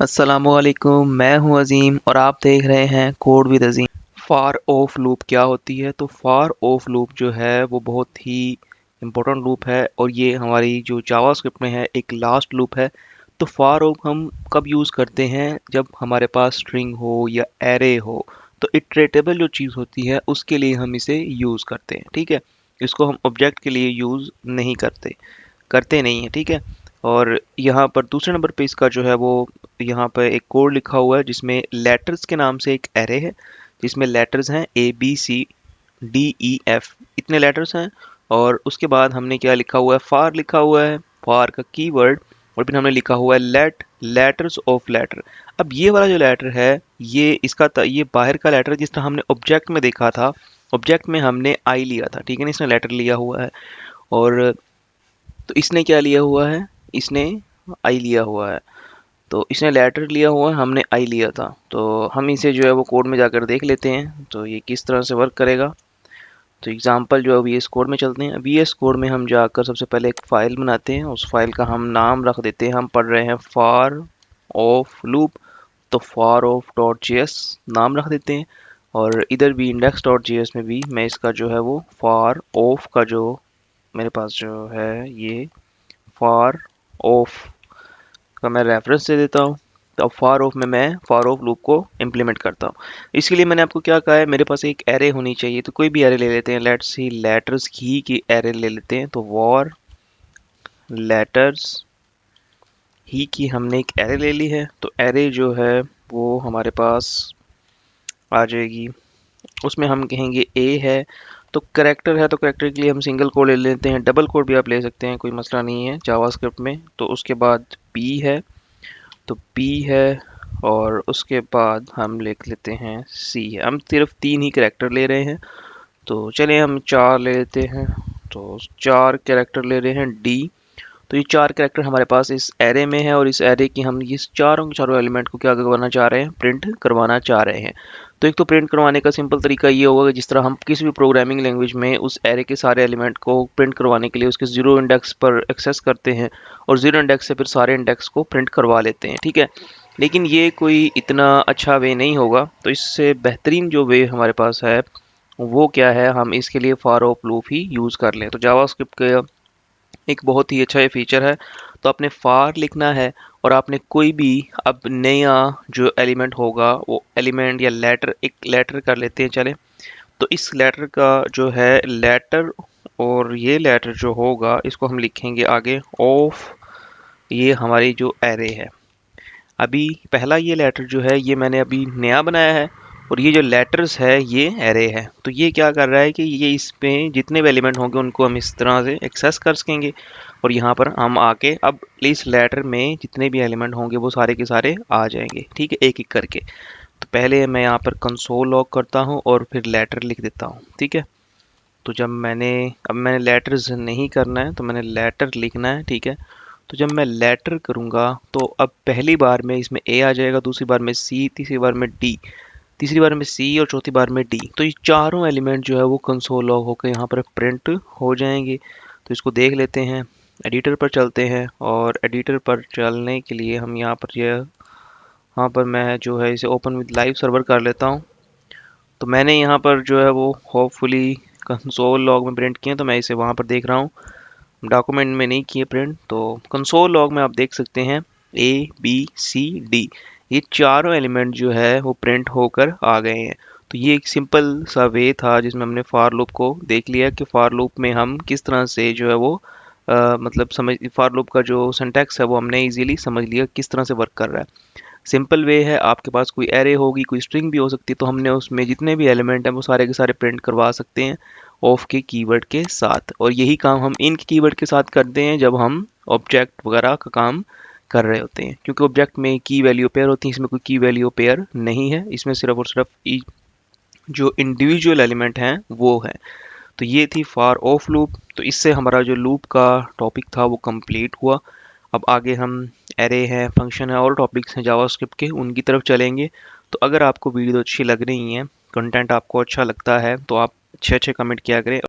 अस्सलामुअलैकुम, मैं हूं अज़ीम और आप देख रहे हैं code with Azeem. For of loop क्या होती है? तो फार ऑफ लूप जो है वो बहुत ही इम्पोर्टेंट लूप है और ये हमारी जो जावास्क्रिप्ट में है एक लास्ट लूप है। तो फार ऑफ हम कब यूज़ करते हैं? जब हमारे पास स्ट्रिंग हो या एरे हो। तो इटरेटेबल जो चीज़ होती है उसके लिए हम इसे यूज़ करते हैं, ठीक है। इसको हम ऑब्जेक्ट के लिए यूज़ नहीं करते, करते नहीं हैं, ठीक है। और यहाँ पर दूसरे नंबर पे इसका जो है वो यहाँ पर एक कोड लिखा हुआ है जिसमें लेटर्स के नाम से एक एरे है जिसमें लेटर्स हैं ABCDEF, इतने लेटर्स हैं। और उसके बाद हमने क्या लिखा हुआ है? फार लिखा हुआ है, फार का कीवर्ड। और फिर हमने लिखा हुआ है लेट लेटर्स ऑफ लेटर। अब ये वाला जो लेटर है ये ये बाहर का लेटर जिस तरह हमने ऑब्जेक्ट में देखा था। ऑब्जेक्ट में हमने आई लिया था, ठीक है ना, इसने लेटर लिया हुआ है। और तो इसने क्या लिया हुआ है? इसने आई लिया हुआ है। तो इसने लेटर लिया हुआ है, हमने आई लिया था। तो हम इसे जो है वो कोड में जाकर देख लेते हैं तो ये किस तरह से वर्क करेगा। तो एग्जांपल जो है वीएस कोड में चलते हैं। वीएस कोड में हम जाकर सबसे पहले एक फ़ाइल बनाते हैं, उस फाइल का हम नाम रख देते हैं। हम पढ़ रहे हैं फार ऑफ लूप, तो फार ऑफ डॉट जी एस नाम रख देते हैं। और इधर भी इंडेक्स डॉट जी एस में भी मैं इसका जो है वो फार ऑफ का जो मेरे पास जो है ये फार ऑफ का मैं रेफरेंस दे देता हूँ। तो अब फार ऑफ में मैं फार ऑफ लूप को इम्प्लीमेंट करता हूँ। इसके लिए मैंने आपको क्या कहा है? मेरे पास एक एरे होनी चाहिए, तो कोई भी एरे ले लेते हैं। लेट्स सी लेटर्स की एरे ले लेते हैं। तो वॉर लेटर्स ही की हमने एक एरे ले ली है। तो एरे जो है वो हमारे पास आ जाएगी। उसमें हम कहेंगे ए है। तो करेक्टर है, तो करेक्टर के लिए हम सिंगल कोड ले लेते हैं, डबल कोड भी आप ले सकते हैं, कोई मसला नहीं है जावास्क्रिप्ट में। तो उसके बाद पी है, तो पी है। और उसके बाद हम लिख लेते हैं सी है। हम सिर्फ 3 ही कैरेक्टर ले रहे हैं, तो चलिए हम 4 ले लेते हैं। तो 4 कैरेक्टर ले रहे हैं डी। तो ये 4 कैरेक्टर हमारे पास इस एरे में है और इस एरे की हम इस चारों के चारों एलिमेंट को क्या करवाना चाह रहे हैं? प्रिंट करवाना चाह रहे हैं। तो एक तो प्रिंट करवाने का सिंपल तरीका ये होगा कि जिस तरह हम किसी भी प्रोग्रामिंग लैंग्वेज में उस एरे के सारे एलिमेंट को प्रिंट करवाने के लिए उसके जीरो इंडेक्स पर एक्सेस करते हैं और जीरो इंडेक्स से फिर सारे इंडेक्स को प्रिंट करवा लेते हैं, ठीक है। लेकिन ये कोई इतना अच्छा वे नहीं होगा, तो इससे बेहतरीन जो वे हमारे पास है वो क्या है? हम इसके लिए for of loop he use कर लें। तो जावास्क्रिप्ट का एक बहुत ही अच्छा ये फीचर है। तो आपने फार लिखना है और आपने कोई भी अब नया जो एलिमेंट होगा वो एलिमेंट या लेटर, एक लेटर कर लेते हैं चले। तो इस लेटर का जो है लेटर, और ये लेटर जो होगा इसको हम लिखेंगे आगे ऑफ ये हमारी जो एरे है। अभी पहला ये लेटर जो है ये मैंने अभी नया बनाया है और ये जो लेटर्स है ये एरे है। तो ये क्या कर रहा है कि ये इसमें जितने भी एलिमेंट होंगे उनको हम इस तरह से एक्सेस कर सकेंगे। और यहाँ पर हम आके अब इस लेटर में जितने भी एलिमेंट होंगे वो सारे के सारे आ जाएंगे, ठीक है, एक एक करके। तो पहले मैं यहाँ पर कंसोल लॉग करता हूँ और फिर लेटर लिख देता हूँ, ठीक है। तो अब मैंने लेटर्स नहीं करना है, तो मैंने लेटर लिखना है, ठीक है। तो जब मैं लेटर करूँगा तो अब पहली बार में इसमें ए आ जाएगा, दूसरी बार में सी, तीसरी बार में डी, तीसरी बार में सी और चौथी बार में डी। तो ये चारों एलिमेंट जो है वो कंसोल लॉग होकर यहाँ पर प्रिंट हो जाएंगे। तो इसको देख लेते हैं। एडिटर पर चलते हैं और एडिटर पर चलने के लिए हम यहाँ पर मैं जो है इसे ओपन विद लाइव सर्वर कर लेता हूँ। तो मैंने यहाँ पर जो है वो होपफुली कंसोल लॉग में प्रिंट किए, तो मैं इसे वहाँ पर देख रहा हूँ। डॉक्यूमेंट में नहीं किए प्रिंट। तो कंसोल लॉग में आप देख सकते हैं ABCD, ये चारों एलिमेंट जो है वो प्रिंट होकर आ गए हैं। तो ये एक सिंपल सा वे था जिसमें हमने फार लूप को देख लिया कि फार लूप में हम किस तरह से जो है वो मतलब समझ फार लूप का जो सिंटैक्स है वो हमने इजीली समझ लिया किस तरह से वर्क कर रहा है। सिंपल वे है, आपके पास कोई एरे होगी, कोई स्ट्रिंग भी हो सकती है, तो हमने उसमें जितने भी एलिमेंट हैं वो सारे के सारे प्रिंट करवा सकते हैं ऑफ के कीवर्ड के साथ। और यही काम हम इन कीवर्ड के साथ करते हैं जब हम ऑब्जेक्ट वगैरह का काम कर रहे होते हैं, क्योंकि ऑब्जेक्ट में की वैल्यू पेयर होती है, इसमें कोई की वैल्यू पेयर नहीं है, इसमें सिर्फ और सिर्फ जो इंडिविजुअल एलिमेंट हैं वो है। तो ये थी फार ऑफ लूप। तो इससे हमारा जो लूप का टॉपिक था वो कंप्लीट हुआ। अब आगे हम एरे हैं, फंक्शन है और टॉपिक्स हैं जावास्क्रिप्ट के, उनकी तरफ चलेंगे। तो अगर आपको वीडियो अच्छी लग रही है, कंटेंट आपको अच्छा लगता है, तो आप अच्छे अच्छे कमेंट किया करें।